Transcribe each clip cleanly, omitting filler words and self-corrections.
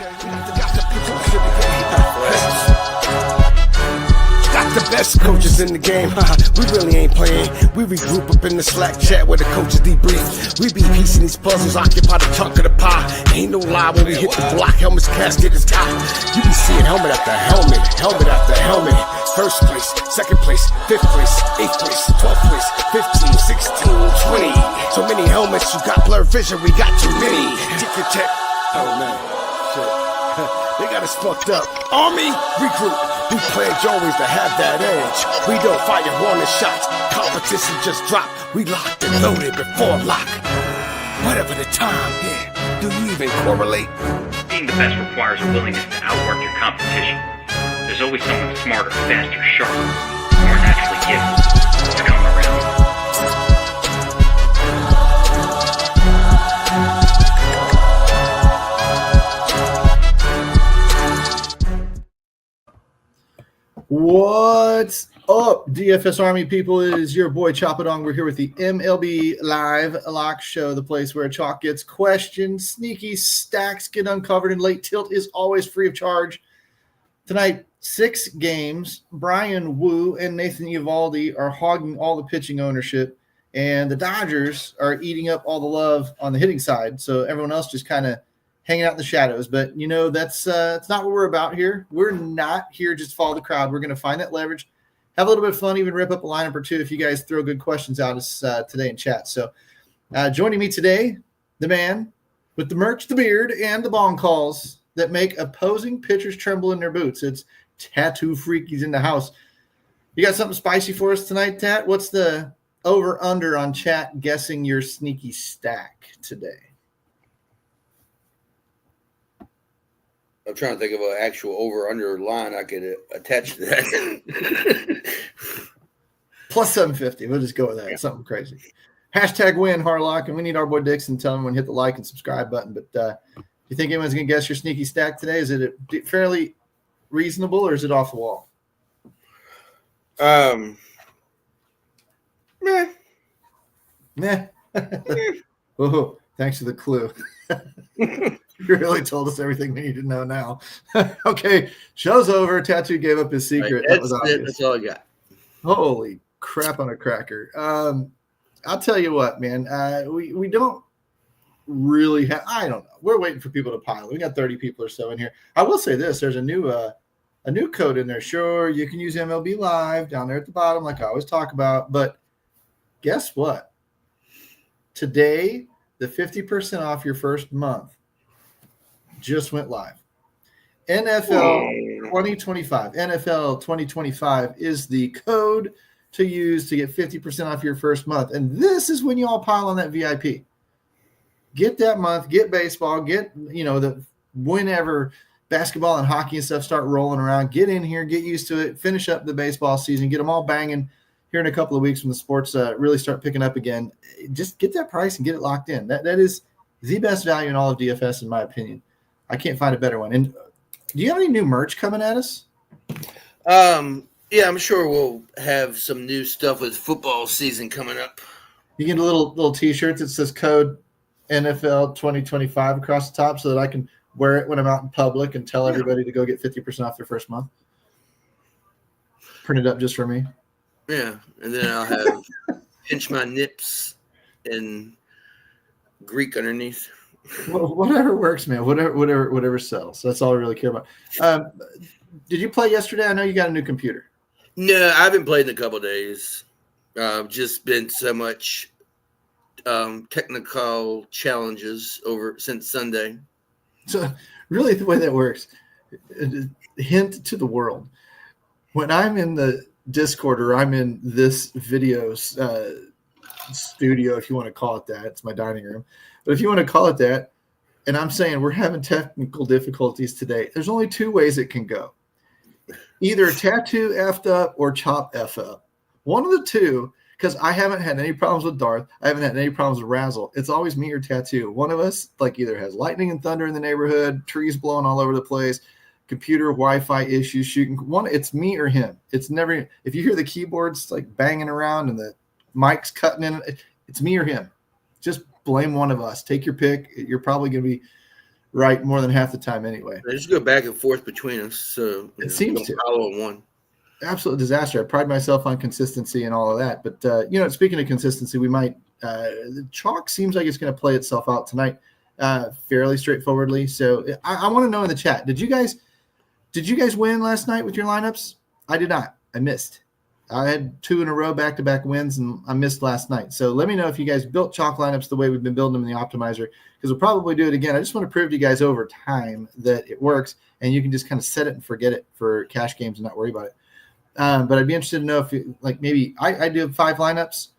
Got the best coaches in the game. We really ain't playing. We regroup up in the Slack chat where the coaches debrief. We be piecing these puzzles, occupy the chunk of the pie. Ain't no lie when we hit the block. Helmet's casket is top. You be seeing helmet after helmet, helmet after helmet. First place, second place, fifth place, eighth place, 12th place, 15, 16, 20. So many helmets, you got blurred vision. We got too many. Ticket check. Oh man, shit. They got us fucked up. Army, regroup. We pledge always to have that edge. We don't fire warning shots. Competition just drop. We locked and loaded before lock. Whatever the time, yeah. Do you even correlate? Being the best requires a willingness to outwork your competition. There's always someone smarter, faster, sharper, more naturally gifted to come around. What's up, DFS Army people? It is your boy Choppadong. We're here with the MLB Live Lock Show, the place where chalk gets questioned, sneaky stacks get uncovered, and late tilt is always free of charge. Tonight, 6 games. Brian Wu and Nathan Eovaldi are hogging all the pitching ownership, and the Dodgers are eating up all the love on the hitting side. So everyone else just kind of hanging out in the shadows. But, you know, that's it's not what we're about here. We're not here just to follow the crowd. We're going to find that leverage, have a little bit of fun, even rip up a lineup or two if you guys throw good questions out today in chat. So joining me today, the man with the merch, the beard, and the bong calls that make opposing pitchers tremble in their boots. It's Tattoo Freakies in the house. You got something spicy for us tonight, Tat? What's the over-under on chat guessing your sneaky stack today? I'm trying to think of an actual over-under line I could attach to that. Plus 750. We'll just go with that. Yeah. Something crazy. Hashtag win, Harlock. And we need our boy Dixon. Tell him when to hit the like and subscribe button. But do you think anyone's going to guess your sneaky stack today? Is it fairly reasonable or is it off the wall? Meh. Oh, thanks for the clue. You really told us everything we need to know now. Okay, show's over. Tattoo gave up his secret. Right, that's all I got. Holy crap on a cracker. I'll tell you what, man. We don't really have – I don't know. We're waiting for people to pile. We got 30 people or so in here. I will say this. There's a new code in there. Sure, you can use MLB Live down there at the bottom like I always talk about. But guess what? Today, the 50% off your first month just went live. NFL 2025. NFL 2025 is the code to use to get 50% off your first month. And this is when you all pile on that VIP. Get that month, get baseball, get, the whenever basketball and hockey and stuff start rolling around, get in here, get used to it, finish up the baseball season, get them all banging here in a couple of weeks when the sports really start picking up again. Just get that price and get it locked in. That is the best value in all of DFS, in my opinion. I can't find a better one. And do you have any new merch coming at us? Yeah, I'm sure we'll have some new stuff with football season coming up. You get a little T-shirt that says code NFL 2025 across the top so that I can wear it when I'm out in public and tell everybody to go get 50% off their first month. Print it up just for me. Yeah, and then I'll have pinch my nips and Greek underneath. Well, whatever works, man. Whatever sells. That's all I really care about. Did you play yesterday? I know you got a new computer. No, I haven't played in a couple of days. Just been so much technical challenges since Sunday. So really the way that works, hint to the world. When I'm in the Discord or I'm in this video studio, if you want to call it that, it's my dining room. But if you want to call it that, and I'm saying we're having technical difficulties today, there's only 2 ways it can go. Either Tattoo effed up or Chop F up. One of the two, because I haven't had any problems with Darth. I haven't had any problems with Razzle. It's always me or Tattoo. One of us either has lightning and thunder in the neighborhood, trees blowing all over the place, computer Wi-Fi issues shooting. It's me or him. It's never – if you hear the keyboards banging around and the mic's cutting in, it's me or him. Just blame one of us. Take your pick. You're probably going to be right more than half the time anyway. They just go back and forth between us. So It seems to. follow in one. Absolute disaster. I pride myself on consistency and all of that. But, speaking of consistency, we might the chalk seems like it's going to play itself out tonight fairly straightforwardly. So I want to know in the chat, did you guys win last night with your lineups? I did not. I missed. I had 2 in a row back-to-back wins, and I missed last night. So let me know if you guys built chalk lineups the way we've been building them in the optimizer, because we'll probably do it again. I just want to prove to you guys over time that it works, and you can just kind of set it and forget it for cash games and not worry about it. But I'd be interested to know if, maybe I do 5 lineups,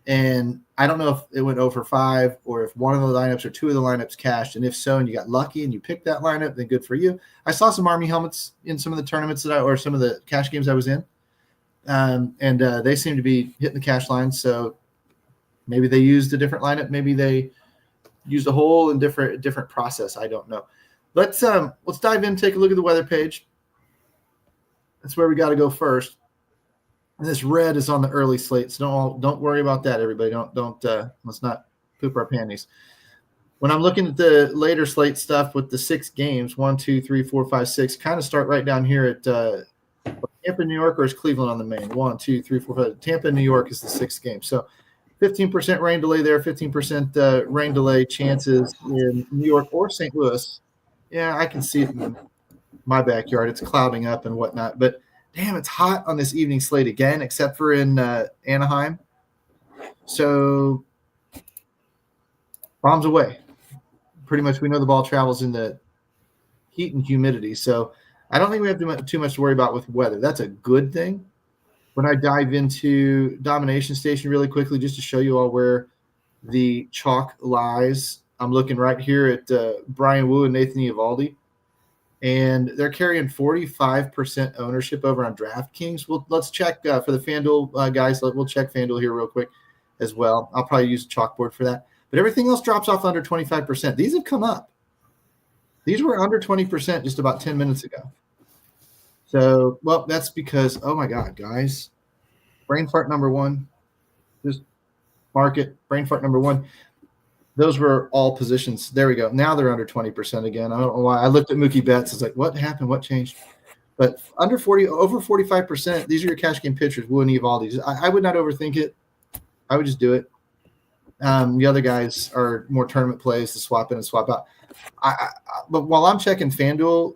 and I don't know if it went over 5 or if one of the lineups or 2 of the lineups cashed. And if so, and you got lucky and you picked that lineup, then good for you. I saw some Army helmets in some of the tournaments or some of the cash games I was in. And they seem to be hitting the cash line. So maybe they used a different lineup. Maybe they used a whole and different process. I don't know. Let's dive in, take a look at the weather page. That's where we got to go first. And this red is on the early slate, so don't worry about that, everybody. Don't let's not poop our panties. When I'm looking at the later slate stuff with the 6 games, 1, 2, 3, 4, 5, 6, kind of start right down here at Tampa, New York, or is Cleveland on the main? 1, 2, 3, 4, 5. Tampa, New York is the 6th game. So 15% rain delay there, 15% rain delay chances in New York or St. Louis. Yeah, I can see it in my backyard. It's clouding up and whatnot, but damn, it's hot on this evening slate again, except for in Anaheim. So bombs away. Pretty much we know the ball travels in the heat and humidity. So I don't think we have too much to worry about with weather. That's a good thing. When I dive into Domination Station really quickly, just to show you all where the chalk lies, I'm looking right here at Brian Wu and Nathan Eovaldi. And they're carrying 45% ownership over on DraftKings. Let's check for the FanDuel guys. We'll check FanDuel here real quick as well. I'll probably use a chalkboard for that. But everything else drops off under 25%. These have come up. These were under 20% just about 10 minutes ago. So, well, that's because, oh, my God, guys. Brain fart number 1. Just mark it. Brain fart number 1. Those were all positions. There we go. Now they're under 20% again. I don't know why. I looked at Mookie Betts. It's like, what happened? What changed? But under 40, over 45%, these are your cash game pitchers, Wu and Eovaldi. I would not overthink it. I would just do it. The other guys are more tournament plays to swap in and swap out. But while I'm checking FanDuel,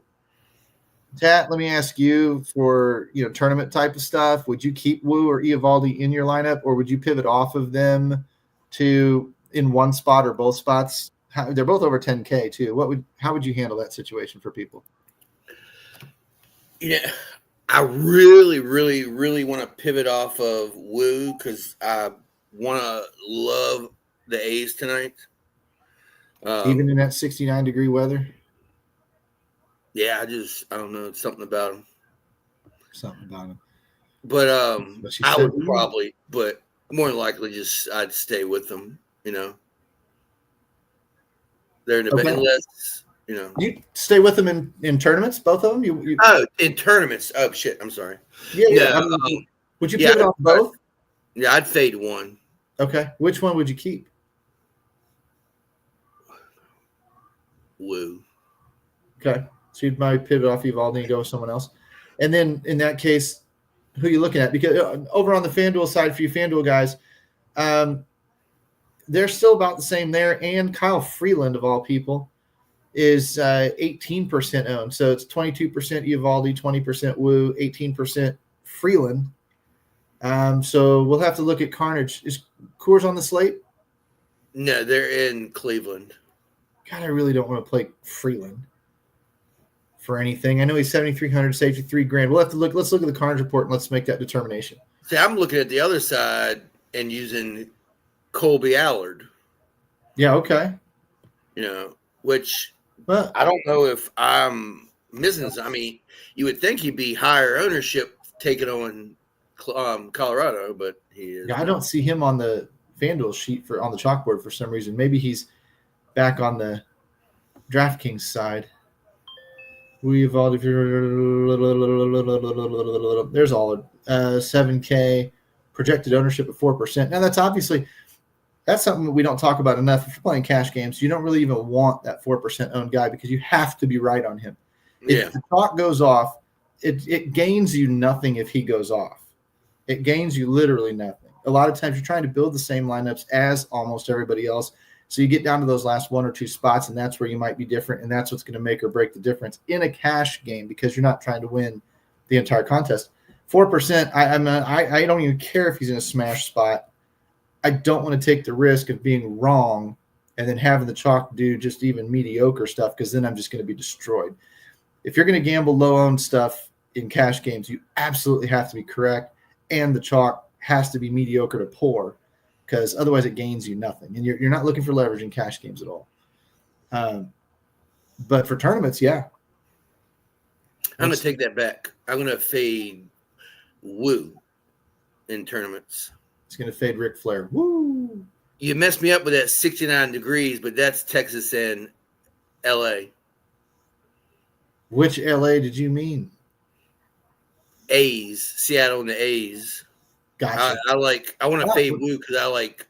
Tat, let me ask you for tournament type of stuff. Would you keep Wu or Eovaldi in your lineup, or would you pivot off of them to in one spot or both spots? They're both over 10K too. How would you handle that situation for people? I really, really, really want to pivot off of Wu because I want to love the A's tonight. Even in that 69-degree weather? Yeah, I don't know. It's something about him. Something about him. But I would probably, but more than likely I'd stay with them, They're in the unless, You stay with them in tournaments, both of them? Oh, in tournaments. Oh, shit. I'm sorry. Yeah. Would you pivot off both? Yeah, I'd fade one. Okay. Which one would you keep? Woo. Okay. So you'd probably pivot off Eovaldi and go with someone else. And then in that case, who are you looking at? Because over on the FanDuel side, for you FanDuel guys, they're still about the same there. And Kyle Freeland, of all people, is 18% owned. So it's 22% Eovaldi, 20% Wu, 18% Freeland. So we'll have to look at Carnage. Is Coors on the slate? No, they're in Cleveland. God, I really don't want to play Freeland for anything. I know he's 7,300, saved you $3,000. We'll have to look. Let's look at the Carnage report and let's make that determination. See, I'm looking at the other side and using Colby Allard. Yeah, okay. Which I don't know if I'm missing. I mean, you would think he'd be higher ownership taking on Colorado, but he is. Yeah, I don't see him on the FanDuel sheet on the chalkboard for some reason. Maybe he's back on the DraftKings side. We've all there's all 7K projected ownership at 4%. Now that's obviously that's something that we don't talk about enough. If you're playing cash games, you don't really even want that 4% owned guy because you have to be right on him. If the clock goes off, it gains you nothing if he goes off. It gains you literally nothing. A lot of times you're trying to build the same lineups as almost everybody else. So you get down to those last one or two spots, and that's where you might be different, and that's what's going to make or break the difference in a cash game because you're not trying to win the entire contest. 4%, I don't even care if he's in a smash spot. I don't want to take the risk of being wrong and then having the chalk do just even mediocre stuff because then I'm just going to be destroyed. If you're going to gamble low-owned stuff in cash games, you absolutely have to be correct, and the chalk has to be mediocre to poor because otherwise it gains you nothing. And you're not looking for leverage in cash games at all. But for tournaments, yeah. I'm going to take that back. I'm going to fade Woo in tournaments. It's going to fade Ric Flair. Woo! You messed me up with that 69 degrees, but that's Texas and L.A. Which L.A. did you mean? A's, Seattle and the A's. Gotcha. I want to fade Woo because I like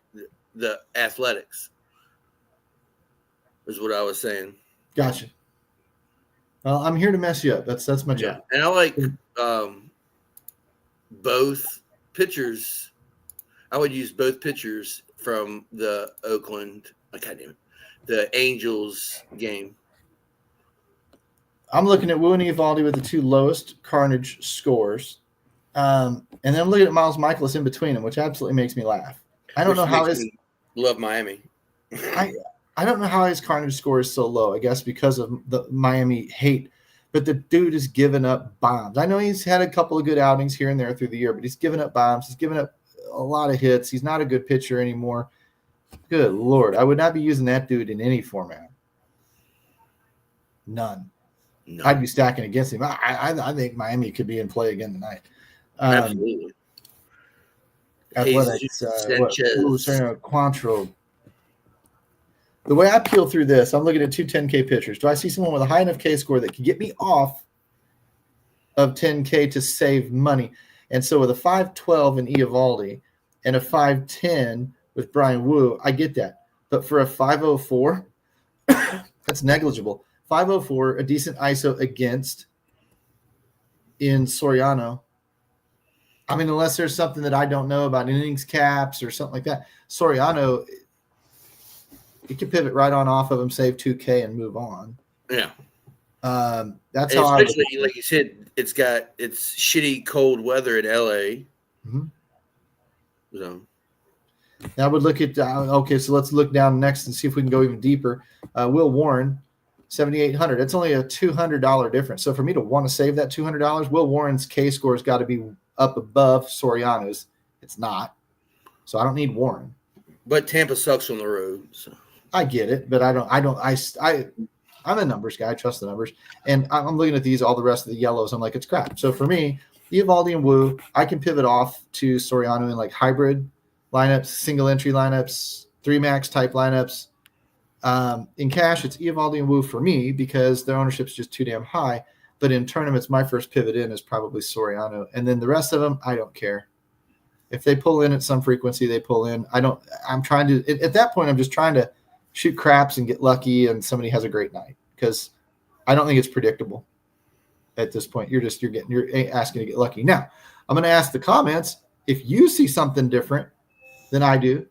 the Athletics. Is what I was saying. Gotcha. Well, I'm here to mess you up. That's my job. And I like both pitchers. I would use both pitchers from the the Angels game. I'm looking at Wu and Eovaldi with the two lowest Carnage scores. And then I'm looking at Miles Michaelis in between them, which absolutely makes me laugh. I don't know how his love Miami. I don't know how his Carnage score is so low. I guess because of the Miami hate. But the dude is giving up bombs. I know he's had a couple of good outings here and there through the year, but he's given up bombs. He's given up a lot of hits. He's not a good pitcher anymore. Good Lord. I would not be using that dude in any format. None. No. I'd be stacking against him. I think Miami could be in play again tonight. Absolutely. Athletics. Quantrill. The way I peel through this, I'm looking at two 10K pitchers. Do I see someone with a high enough K score that can get me off of 10K to save money? And so with a 512 in Eovaldi and a 510 with Brian Wu, I get that. But for a 504, that's negligible. 504, a decent ISO against in Soriano. I mean, unless there's something that I don't know about innings caps or something like that. Soriano, you can pivot right on off of him, save 2K, and move on. Yeah. That's how especially, like you said, it's shitty cold weather in LA. Mm-hmm. So. Now I would look at okay, so let's look down next and see if we can go even deeper. Will Warren, 7,800. It's only a $200 difference. So for me to want to save that $200, Will Warren's K score has got to be up above Soriano's. It's not. So I don't need Warren. But Tampa sucks on the road. So. I get it, but I'm a numbers guy. I trust the numbers. And I'm looking at these, all the rest of the yellows. I'm like, it's crap. So for me, Eovaldi and Wu, I can pivot off to Soriano in like hybrid lineups, single entry lineups, 3-max type lineups. In cash, it's Eovaldi and Wu for me because their ownership is just too damn high. But in tournaments, my first pivot in is probably Soriano. And then the rest of them, I don't care. If they pull in at some frequency, they pull in. At that point, I'm just trying to shoot craps and get lucky and somebody has a great night because I don't think it's predictable at this point. You're asking to get lucky. Now, I'm going to ask the comments if you see something different than I do,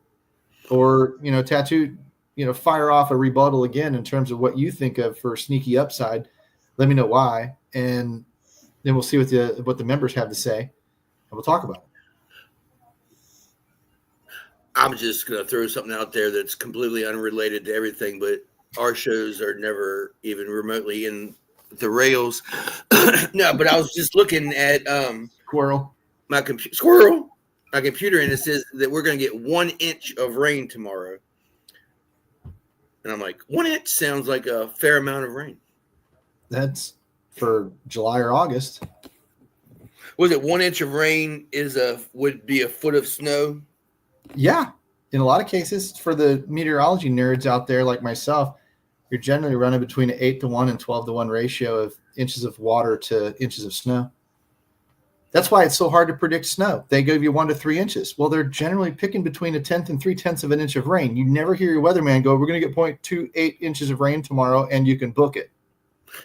or, Tattoo, fire off a rebuttal again in terms of what you think of for sneaky upside. Let me know why, and then we'll see what the members have to say, and we'll talk about it. I'm just going to throw something out there that's completely unrelated to everything, but our shows are never even remotely in the rails. No, but I was just looking at my computer, and it says that we're going to get 1 inch of rain tomorrow. And I'm like, 1 inch sounds like a fair amount of rain. That's for July or August. Was it 1 inch of rain would be a foot of snow? Yeah. In a lot of cases, for the meteorology nerds out there like myself, you're generally running between an 8-to-1 and 12-to-1 ratio of inches of water to inches of snow. That's why it's so hard to predict snow. They give you 1 to 3 inches. Well, they're generally picking between 1/10 and 3/10 of an inch of rain. You never hear your weatherman go, we're going to get 0.28 inches of rain tomorrow, and you can book it.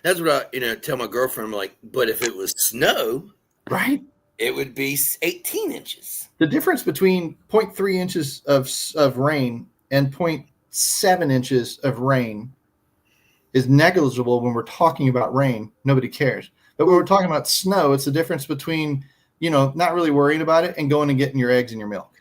That's what I tell my girlfriend. I'm like, but if it was snow, right, it would be 18 inches. The difference between 0.3 inches of rain and 0.7 inches of rain is negligible when we're talking about rain. Nobody cares. But when we're talking about snow, it's the difference between, not really worrying about it and going and getting your eggs and your milk.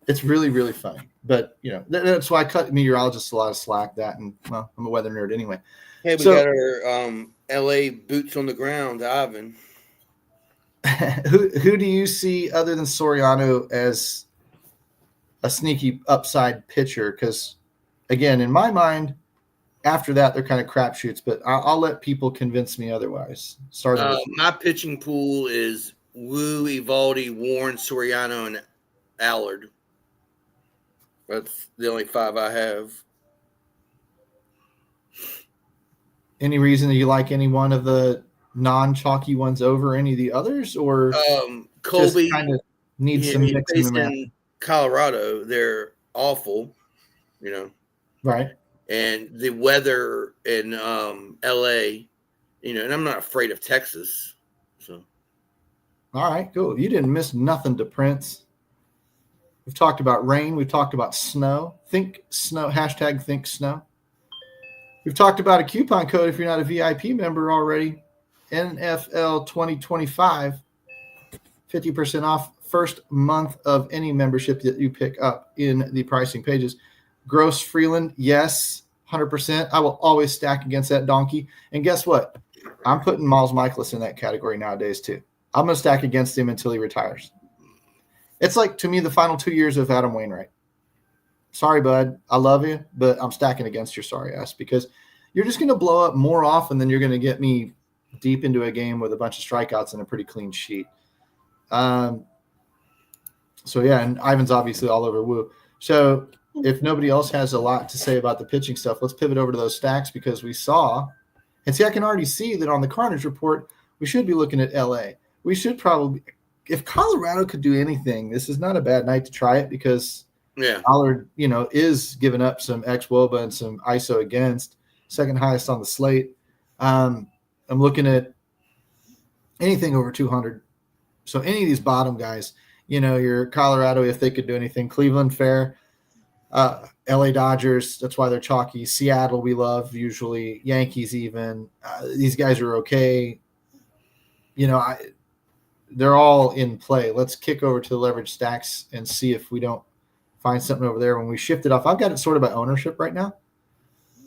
It's really, really funny. But, that's why I cut meteorologists a lot of slack that. And, well, I'm a weather nerd anyway. Hey, we got our L.A. boots on the ground, Ivan. Who do you see other than Soriano as a sneaky upside pitcher? Because, again, in my mind, after that, they're kind of crapshoots, but I'll let people convince me otherwise. My pitching pool is Wu, Evaldi, Warren, Soriano, and Allard. That's the only 5 I have. Any reason that you like any one of the non-chalky ones over any of the others, or Colby just kind of needs some mixing them in Colorado? They're awful, Right. And the weather in LA, and I'm not afraid of Texas. So, all right, cool. You didn't miss nothing to Prince. We've talked about rain. We've talked about snow. Think snow. # think snow. We've talked about a coupon code if you're not a VIP member already. NFL 2025, 50% off first month of any membership that you pick up in the pricing pages. Gross Freeland, yes, 100%. I will always stack against that donkey. And guess what? I'm putting Miles Michaelis in that category nowadays too. I'm going to stack against him until he retires. It's like, to me, the final 2 years of Adam Wainwright. Sorry, bud. I love you, but I'm stacking against your sorry ass because you're just going to blow up more often than you're going to get me deep into a game with a bunch of strikeouts and a pretty clean sheet. So, yeah, and Ivan's obviously all over Woo. So if nobody else has a lot to say about the pitching stuff, let's pivot over to those stacks because we saw – and see, I can already see that on the Carnage report, we should be looking at L.A. We should probably – if Colorado could do anything, this is not a bad night to try it because Allard, is giving up some ex-Woba and some ISO against, second highest on the slate. I'm looking at anything over 200. So any of these bottom guys, your Colorado, if they could do anything, Cleveland, fair, LA Dodgers, that's why they're chalky. Seattle, we love usually. Yankees even. These guys are okay. They're all in play. Let's kick over to the leverage stacks and see if we don't find something over there when we shift it off. I've got it sorted by ownership right now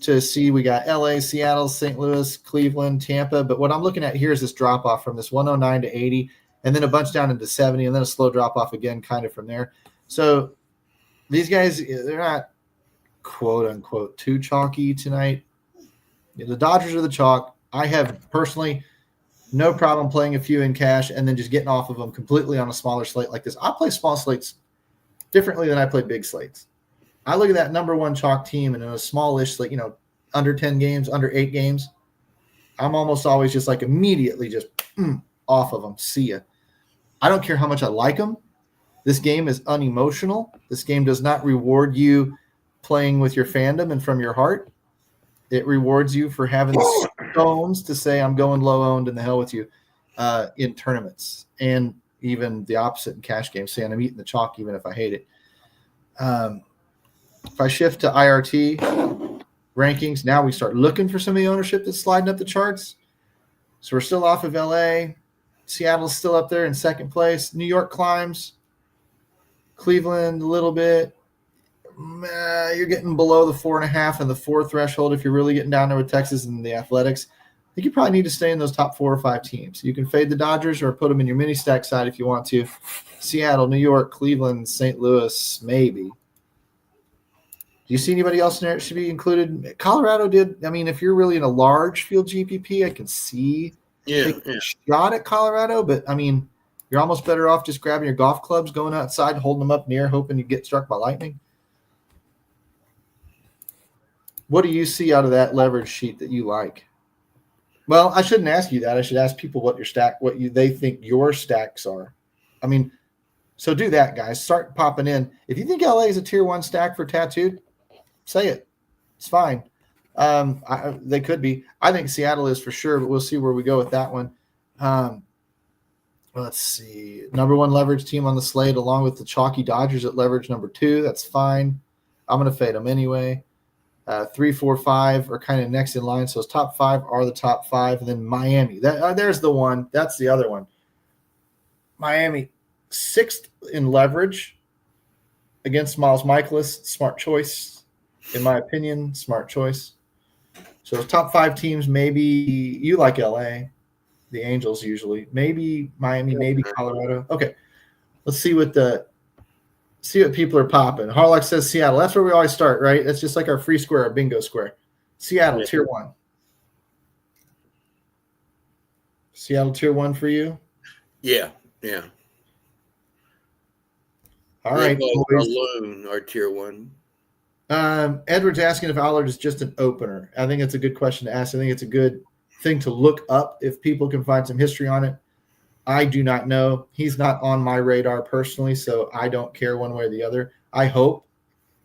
to see we got LA, Seattle, St. Louis, Cleveland, Tampa. But what I'm looking at here is this drop off from this 109 to 80 and then a bunch down into 70 and then a slow drop off again kind of from there. So these guys, they're not quote unquote too chalky tonight. The Dodgers are the chalk. I have personally no problem playing a few in cash and then just getting off of them completely on a smaller slate like this. I play small slates differently than I play big slates. I look at that number one chalk team and in a smallish slate, under 10 games, under 8 games, I'm almost always just like immediately just off of them. See ya. I don't care how much I like them. This game is unemotional. This game does not reward you playing with your fandom and from your heart. It rewards you for having stones to say I'm going low owned and the hell with you in tournaments, and even the opposite in cash games, saying I'm eating the chalk even if I hate it. If I shift to IRT rankings, now we start looking for some of the ownership that's sliding up the charts. So we're still off of LA. Seattle's still up there in second place. New York climbs. Cleveland a little bit. You're getting below the 4.5 and the 4 threshold if you're really getting down there with Texas and the Athletics. I think you probably need to stay in those top 4 or 5 teams. You can fade the Dodgers or put them in your mini stack side if you want to. Seattle, New York, Cleveland, St. Louis, maybe. Do you see anybody else in there that should be included? Colorado did. I mean, if you're really in a large field GPP, I can see a shot at Colorado, but I mean, you're almost better off just grabbing your golf clubs, going outside, holding them up near, hoping you get struck by lightning. What do you see out of that leverage sheet that you like? Well, I shouldn't ask you that. I should ask people what they think your stacks are. I mean, so do that, guys. Start popping in. If you think LA is a tier 1 stack for tattooed, say it. It's fine. They could be. I think Seattle is for sure, but we'll see where we go with that one. Let's see. Number 1 leverage team on the slate, along with the chalky Dodgers at leverage number 2. That's fine. I'm going to fade them anyway. 3, 4, 5 are kind of next in line. So those top 5 are the top 5. And then Miami. There's the one. That's the other one. Miami, 6th in leverage against Miles Michaelis. Smart choice. In my opinion, smart choice. So those top 5 teams, maybe you like LA, the Angels usually, maybe Miami, maybe Colorado. Okay, let's see what people are popping. Harlock says Seattle. That's where we always start, right? That's just like our free square, our bingo square. Seattle, tier 1. Seattle, tier 1 for you? Yeah. All right. Alone are tier 1. Edward's asking if Allard is just an opener. I think it's a good question to ask. I think it's a good thing to look up if people can find some history on it. I do not know. He's not on my radar personally, so I don't care one way or the other. I hope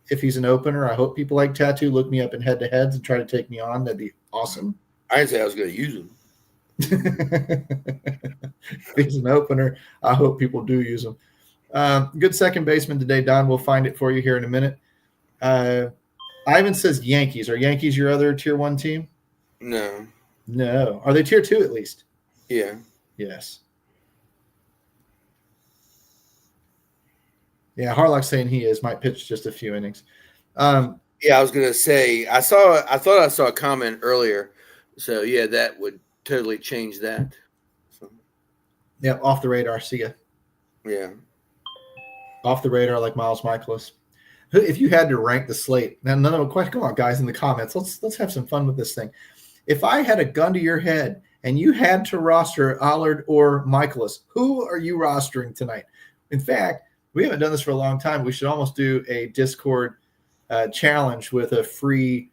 if he's an opener, I hope people like Tattoo look me up in head-to-heads and try to take me on. That'd be awesome. I didn't say I was going to use him. If he's an opener, I hope people do use him. Good second baseman today, Don. We'll find it for you here in a minute. Ivan says Yankees. Are Yankees your other tier 1 team? No. Are they tier 2 at least? Yeah. Yes. Yeah, Harlock's saying he is. Might pitch just a few innings. Yeah, I was gonna say I thought I saw a comment earlier. So yeah, that would totally change that. So. Yeah, off the radar. See ya. Yeah. Off the radar like Miles Michaelis. If you had to rank the slate, now another question. Come on, guys, in the comments. Let's have some fun with this thing. If I had a gun to your head and you had to roster Allard or Michaelis, who are you rostering tonight? In fact, we haven't done this for a long time. We should almost do a Discord challenge with a free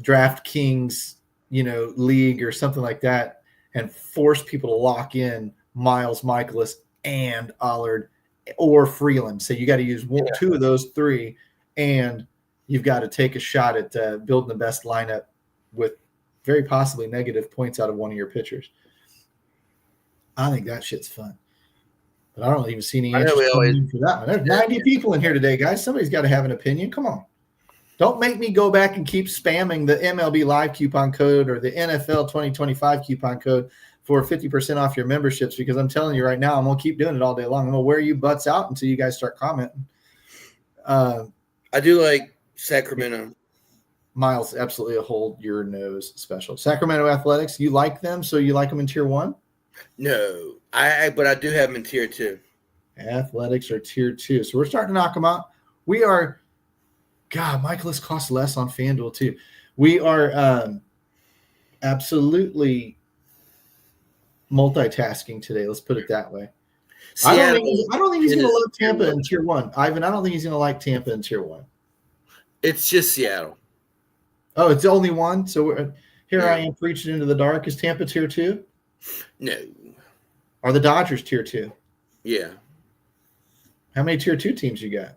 DraftKings, league or something like that, and force people to lock in Miles Michaelis and Allard or Freeland. So you got to use 2 of those 3, and you've got to take a shot at building the best lineup with very possibly negative points out of one of your pitchers. I think that shit's fun. But I don't even see any interest for that one. There's 90 people in here today, guys. Somebody's got to have an opinion. Come on. Don't make me go back and keep spamming the MLB Live coupon code or the NFL 2025 coupon code for 50% off your memberships, because I'm telling you right now, I'm going to keep doing it all day long. I'm going to wear you butts out until you guys start commenting. I do like Sacramento. Miles, absolutely a hold your nose special. Sacramento Athletics, you like them, so you like them in tier 1? No, but I do have them in tier 2. Athletics are tier 2. So we're starting to knock them out. We are, God, Michaelis costs less on FanDuel too. We are absolutely multitasking today. Let's put it that way. I don't think he's going to love Tampa in tier 1. Ivan, I don't think he's going to like Tampa in tier 1. It's just Seattle. Oh, it's only one? So here I am preaching into the dark. Is Tampa tier 2? No. Are the Dodgers tier 2? Yeah. How many tier 2 teams you got?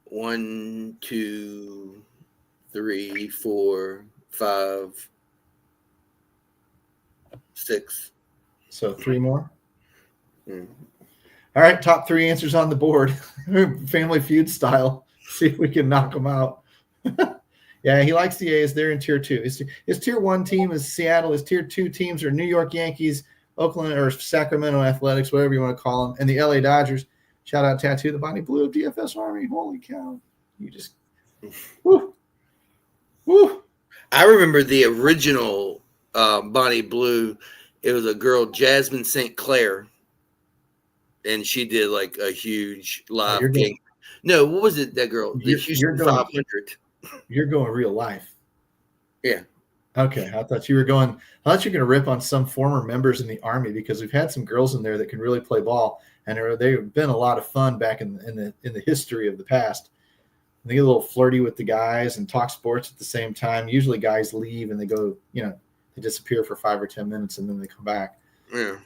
1, 2, 3, 4, 5, 6. So 3 more? Mm. All right, top 3 answers on the board. Family Feud style. See if we can knock them out. Yeah, he likes the A's. They're in tier 2. His tier 1 team is Seattle. His tier 2 teams are New York Yankees, Oakland or Sacramento Athletics, whatever you want to call them, and the LA Dodgers. Shout out Tattoo, the Bonnie Blue of DFS Army. Holy cow. You just woo. I remember the original Bonnie Blue. It was a girl, Jasmine St. Clair, and she did like a huge live game. No, what was it, that girl? The Houston 500. You're going real life. Yeah. Okay. I thought you were going to rip on some former members in the Army, because we've had some girls in there that can really play ball, and they've been a lot of fun back in the history of the past. They get a little flirty with the guys and talk sports at the same time. Usually guys leave and they go, They disappear for 5 or 10 minutes and then they come back. Yeah.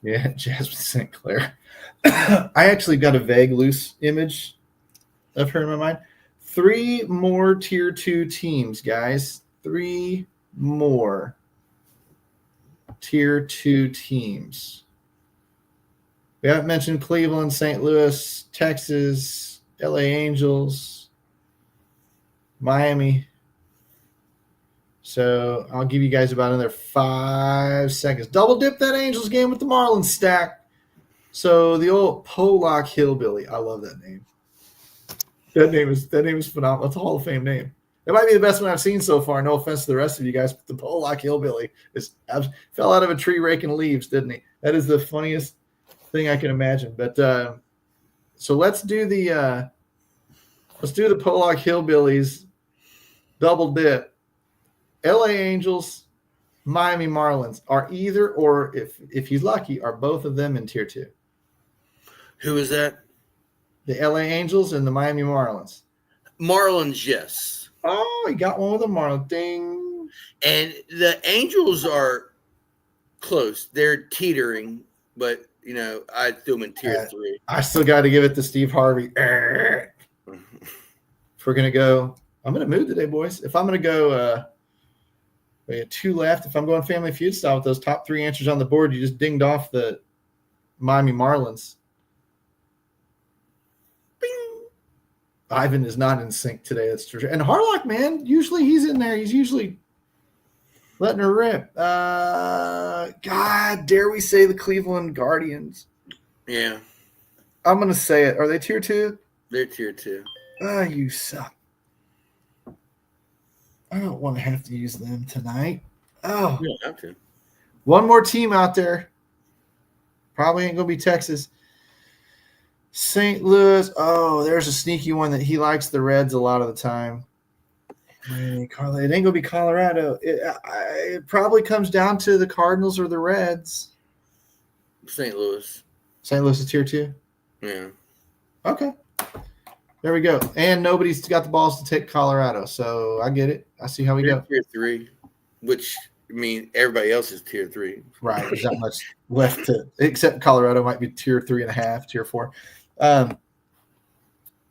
Yeah, Jasmine St. Clair. I actually got a vague, loose image of her in my mind. 3 more tier 2 teams, guys. 3 more tier 2 teams. We haven't mentioned Cleveland, St. Louis, Texas, LA Angels, Miami. So I'll give you guys about another 5 seconds. Double dip that Angels game with the Marlins stack. So the old Pollock Hillbilly. I love that name. That name is phenomenal. It's a Hall of Fame name. It might be the best one I've seen so far. No offense to the rest of you guys, but the Pollock Hillbilly fell out of a tree raking leaves, didn't he? That is the funniest thing I can imagine. But so let's do the Pollock Hillbillies double dip. LA Angels, Miami Marlins are either, or if he's lucky, are both of them in tier 2. Who is that? The LA Angels and the Miami Marlins. Marlins, yes. Oh, he got one with a Marlin. Ding. And the Angels are close. They're teetering, but, I threw them in tier 3. I still got to give it to Steve Harvey. If we're going to go, I'm going to move today, boys. If I'm going to go, we have 2 left. If I'm going Family Feud style with those top 3 answers on the board, you just dinged off the Miami Marlins. Bing. Ivan is not in sync today. That's true. And Harlock, man, usually he's in there. He's usually letting her rip. God, dare we say the Cleveland Guardians? Yeah. I'm going to say it. Are they tier 2? They're tier 2. Oh, you suck. I don't want to have to use them tonight. Oh. You don't have to. One more team out there. Probably ain't going to be Texas. St. Louis. Oh, there's a sneaky one that he likes the Reds a lot of the time. It ain't going to be Colorado. It probably comes down to the Cardinals or the Reds. St. Louis. St. Louis is tier 2? Yeah. Okay. There we go. And nobody's got the balls to take Colorado, so I get it. I see how we go. Tier 3, which, everybody else is tier 3. Right. There's not much left to – except Colorado might be tier 3.5, tier 4.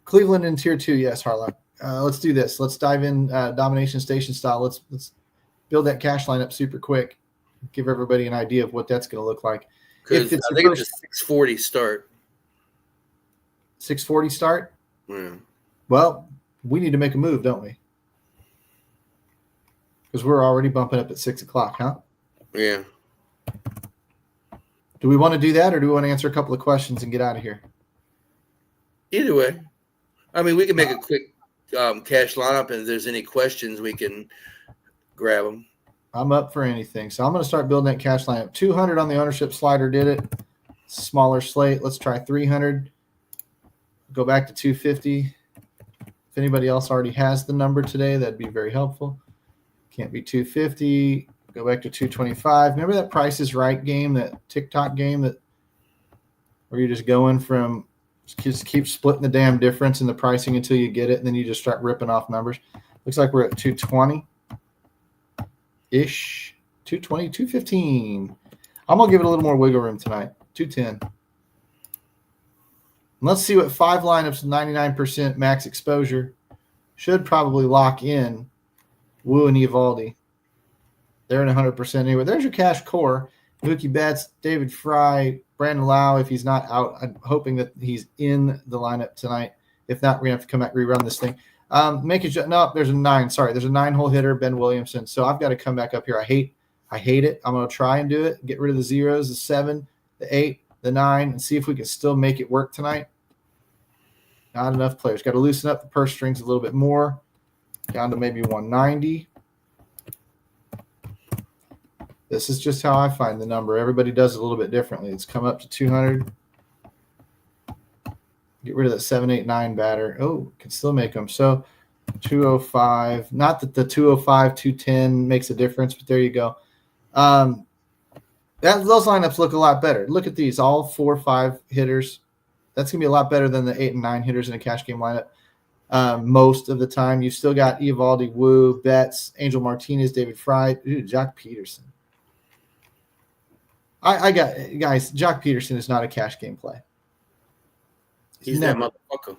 Cleveland in tier 2, yes, Harlock. Let's do this. Let's dive in domination station style. Let's build that cash lineup super quick. Give everybody an idea of what that's going to look like. Because I think it's a 640 start. 640 start? Yeah. Well, we need to make a move, don't we? Because we're already bumping up at 6 o'clock, huh? Yeah. Do we want to do that, or do we want to answer a couple of questions and get out of here? Either way. We can make a quick cash lineup, and if there's any questions, we can grab them. I'm up for anything. So I'm going to start building that cash lineup. 200 on the ownership slider did it. Smaller slate. Let's try 300. Go back to 250. If anybody else already has the number today, that'd be very helpful. Can't be 250. Go back to 225. Remember that Price is Right game, that TikTok game where you're just going from just keep splitting the damn difference in the pricing until you get it, and then you just start ripping off numbers. Looks like we're at 220-ish. 220, 215. I'm going to give it a little more wiggle room tonight. 210. Let's see what 5 lineups with 99% max exposure should probably lock in Wu and Eovaldi. They're in 100% anyway. There's your cash core. Mookie Betts, David Fry, Brandon Lau, if he's not out. I'm hoping that he's in the lineup tonight. If not, we're going to have to come back and rerun this thing. There's a 9. Sorry, there's a 9-hole hitter, Ben Williamson. So I've got to come back up here. I hate it. I'm going to try and do it. Get rid of the 0s, the 7, the 8, the 9, and see if we can still make it work tonight. Not enough players. Got to loosen up the purse strings a little bit more. Down to maybe 190. This is just how I find the number. Everybody does it a little bit differently. It's come up to 200. Get rid of that 7, 8, 9 batter. Oh, can still make them. So 205. Not that the 205, 210 makes a difference, but there you go. Those lineups look a lot better. Look at these, all 4 or 5 hitters. That's going to be a lot better than the 8 and 9 hitters in a cash game lineup. most of the time. You've still got Eovaldi, Wu, Betts, Angel Martinez, David Fry, Jock Peterson. I got guys. Jock Peterson is not a cash game play. He's that motherfucker.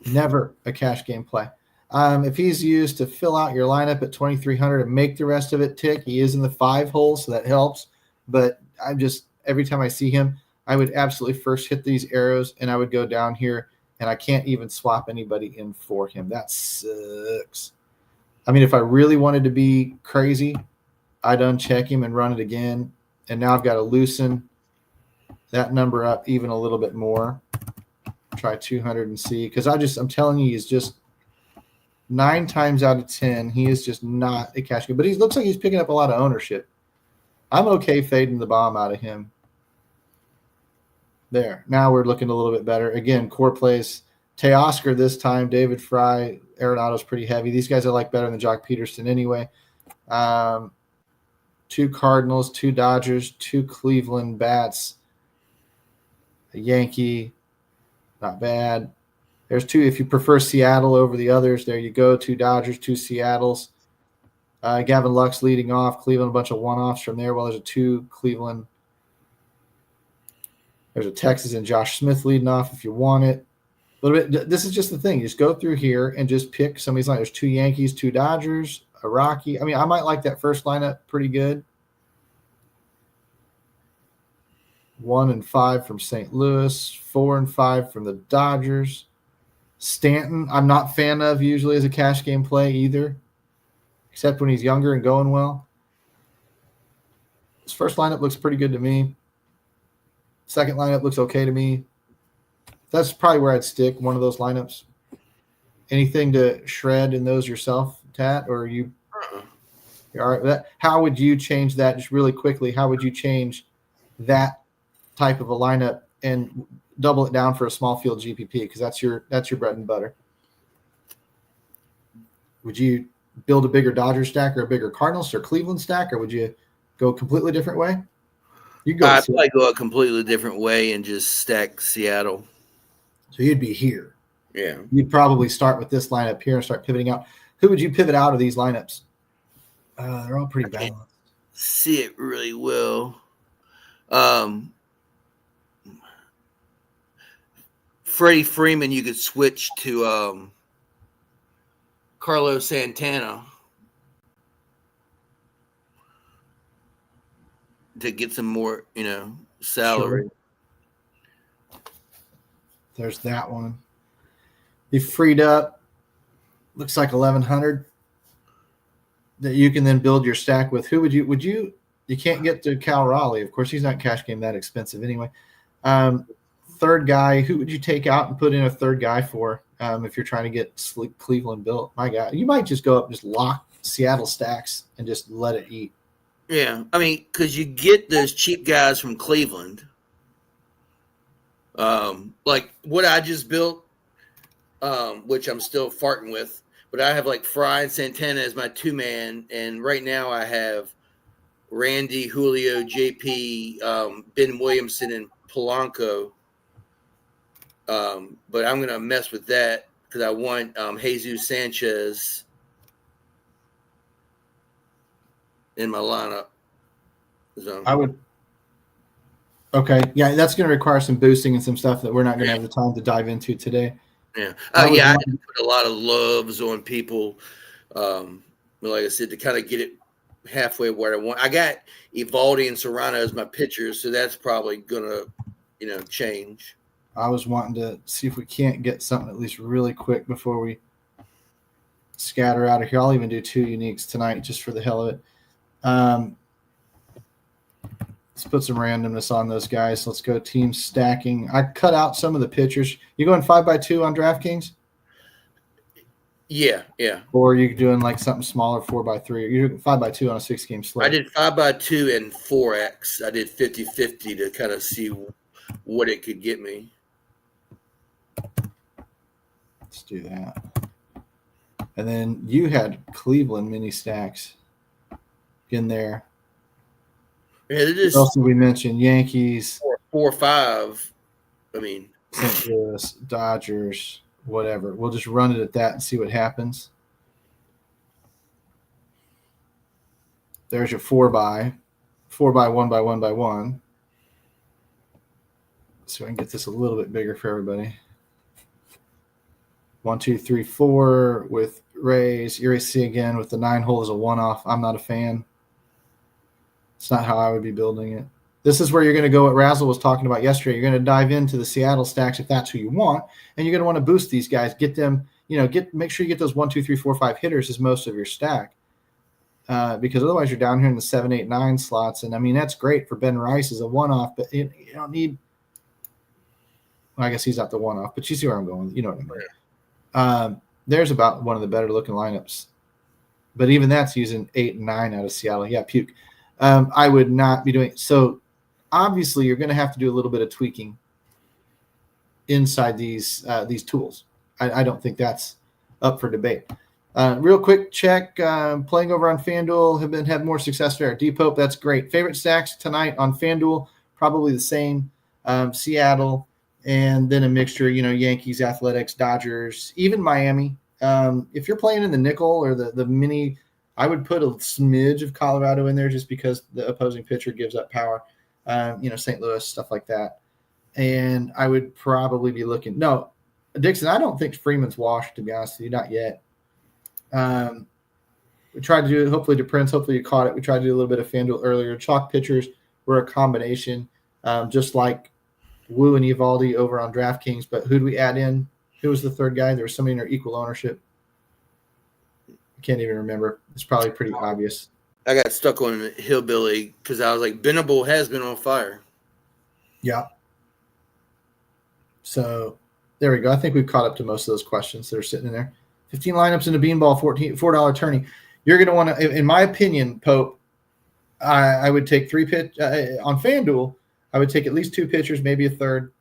Never a cash game play. If he's used to fill out your lineup at 2,300 and make the rest of it tick, he is in the 5 hole, so that helps. But every time I see him, I would absolutely first hit these arrows, and I would go down here, and I can't even swap anybody in for him. That sucks. I mean, if I really wanted to be crazy, I'd uncheck him and run it again. And now I've got to loosen that number up even a little bit more. Try 200 and see. Because I'm telling you, he's just 9 times out of 10, he is just not a cash game. But he looks like he's picking up a lot of ownership. I'm okay fading the bomb out of him. There. Now we're looking a little bit better. Again, core plays. Teoscar this time. David Fry. Arenado's pretty heavy. These guys I like better than Jock Peterson anyway. 2 Cardinals, 2 Dodgers, 2 Cleveland bats, a Yankee, not bad. There's 2. If you prefer Seattle over the others, there you go. 2 Dodgers, 2 Seattles. Gavin Lux leading off. Cleveland, a bunch of one-offs from there. Well, there's a 2 Cleveland. There's a Texas and Josh Smith leading off if you want it. A little bit. This is just the thing. You just go through here and just pick somebody's line. There's 2 Yankees, 2 Dodgers, a Rocky. I mean, I might like that first lineup pretty good. 1 and 5 from St. Louis, 4 and 5 from the Dodgers. Stanton, I'm not a fan of usually as a cash game play either, except when he's younger and going well. His first lineup looks pretty good to me. Second lineup looks okay to me. That's probably where I'd stick, one of those lineups. Anything to shred in those yourself, Tat, or are you you're all right with that? How would you change that just really quickly? How would you change that type of a lineup and double it down for a small field GPP? Because that's your bread and butter. Would you build a bigger Dodgers stack or a bigger Cardinals or Cleveland stack, or would you go a completely different way? You go. I'd probably go a completely different way and just stack Seattle. So you'd be here. Yeah. You'd probably start with this lineup here and start pivoting out. Who would you pivot out of these lineups? They're all pretty balanced. See it really well. Freddie Freeman, you could switch to Carlos Santana to get some more, salary. Sure. There's that one. You freed up, looks like 1,100 that you can then build your stack with. Who would you can't get to Cal Raleigh. Of course, he's not cash game that expensive anyway. Third guy, who would you take out and put in a third guy for if you're trying to get Cleveland built? My God, you might just go up and just lock Seattle stacks and just let it eat. Yeah, I mean, because you get those cheap guys from Cleveland. Like what I just built, which I'm still farting with, but I have like Fry and Santana as my 2-man, and right now I have Randy, Julio, JP, Ben Williamson, and Polanco. But I'm gonna mess with that because I want Jesus Sanchez in my lineup. So I would. Okay, yeah, that's going to require some boosting and some stuff that we're not going to have the time to dive into today. Yeah, I had to put a lot of loves on people. Like I said, to kind of get it halfway where I want. I got Eovaldi and Serrano as my pitchers, so that's probably gonna, change. I was wanting to see if we can't get something at least really quick before we scatter out of here. I'll even do 2 uniques tonight just for the hell of it. Let's put some randomness on those guys. Let's go team stacking. I cut out some of the pitchers. You going 5x2 on DraftKings? Yeah. Or are you doing like something smaller, 4x3? You're doing 5x2 on a 6-game slate. I did 5x2 and 4x. I did 50-50 to kind of see what it could get me. Let's do that. And then you had Cleveland mini stacks in there. Yeah, they're just also we mentioned Yankees, 4 or 5. I mean, St. Louis, Dodgers. whatever. We'll just run it at that and see what happens. There's your 4x, 4x, 1x, 1x1. So I can get this a little bit bigger for everybody. 1, 2, 3, 4 with raise. ERAC again with the 9 hole is a one-off. I'm not a fan. It's not how I would be building it. This is where you're going to go what Razzle was talking about yesterday. You're going to dive into the Seattle stacks if that's who you want, and you're going to want to boost these guys. Get them, make sure you get those 1, 2, 3, 4, 5 hitters as most of your stack. Because otherwise you're down here in the 7, 8, 9 slots. And I mean, that's great for Ben Rice as a one-off, but you don't need, well, I guess he's not the one-off, but you see where I'm going. You know what I mean? There's about one of the better looking lineups, but even that's using 8 and 9 out of Seattle. Yeah. Puke. I would not be doing, so obviously you're going to have to do a little bit of tweaking inside these tools. I don't think that's up for debate. Real quick check, playing over on FanDuel, have more success there. D-Pope, that's great. Favorite stacks tonight on FanDuel, probably the same. Seattle, and then a mixture, Yankees, Athletics, Dodgers, even Miami. If you're playing in the nickel or the mini, I would put a smidge of Colorado in there just because the opposing pitcher gives up power. St. Louis, stuff like that. And I would probably be looking – no, Dixon, I don't think Freeman's washed, to be honest with you, not yet. We tried to do it, hopefully to Prince, hopefully you caught it. We tried to do a little bit of FanDuel earlier. Chalk pitchers were a combination, just like Wu and Evaldi over on DraftKings. But who do we add in? Who was the third guy? There was somebody in their equal ownership. I can't even remember. It's probably pretty obvious. I got stuck on Hillbilly because I was like, Benable has been on fire. Yeah. So there we go. I think we've caught up to most of those questions that are sitting in there. 15 lineups in a beanball, $4 tourney. You're going to want to, in my opinion, Pope, I would take 3 pitch on FanDuel. I would take at least 2 pitchers, maybe a third.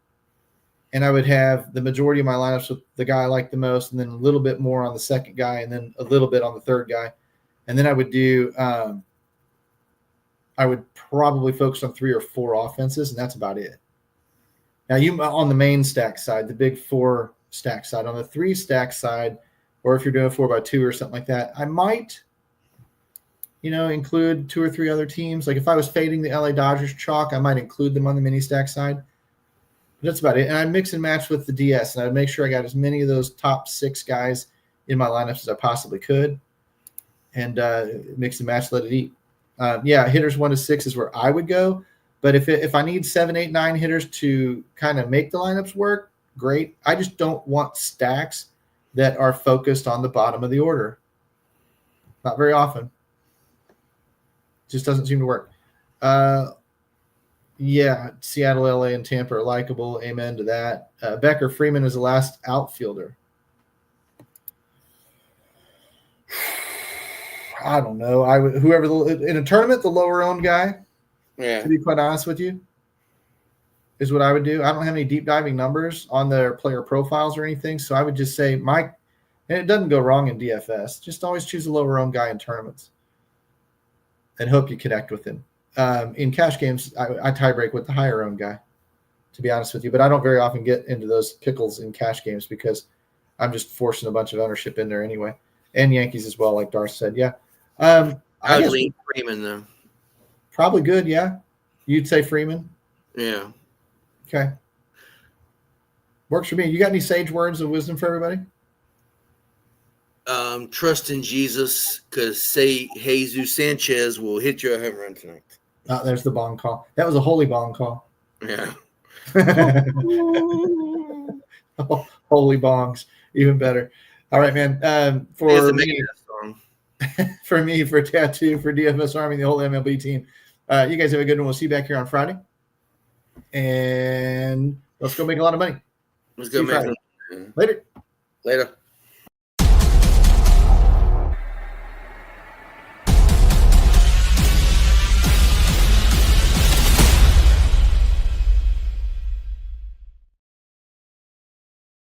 And I would have the majority of my lineups with the guy I like the most, and then a little bit more on the second guy, and then a little bit on the third guy. And then I would do I would probably focus on 3 or 4 offenses, and that's about it. Now, you on the main stack side, the big 4 stack side, on the 3 stack side, or if you're doing a 4x2 or something like that, I might, include 2 or 3 other teams. Like if I was fading the LA Dodgers chalk, I might include them on the mini stack side. But that's about it. And I mix and match with the DS, and I'd make sure I got as many of those top 6 guys in my lineups as I possibly could, and mix and match, let it eat. Hitters 1 to 6 is where I would go. But if I need 7, 8, 9 hitters to kind of make the lineups work, great. I just don't want stacks that are focused on the bottom of the order. Not very often. Just doesn't seem to work. Seattle, LA, and Tampa are likable. Amen to that. Becker Freeman is the last outfielder. I don't know. In a tournament, the lower owned guy, to be quite honest with you, is what I would do. I don't have any deep diving numbers on their player profiles or anything, so I would just say and it doesn't go wrong in DFS. Just always choose a lower owned guy in tournaments and hope you connect with him. In cash games, I tie break with the higher owned guy, to be honest with you. But I don't very often get into those pickles in cash games because I'm just forcing a bunch of ownership in there anyway. And Yankees as well, like Darth said. Yeah. I would lean Freeman, though. Probably good, yeah. You'd say Freeman? Yeah. Okay. Works for me. You got any sage words of wisdom for everybody? Trust in Jesus, because say Jesus Sanchez will hit you a home run tonight. Oh, there's the bong call. That was a holy bong call. Yeah. Holy bongs, even better. All right, man. For Tattoo, for DFS Army, the whole MLB team. You guys have a good one. We'll see you back here on Friday. And let's go make a lot of money. Let's go make it. Later. Later.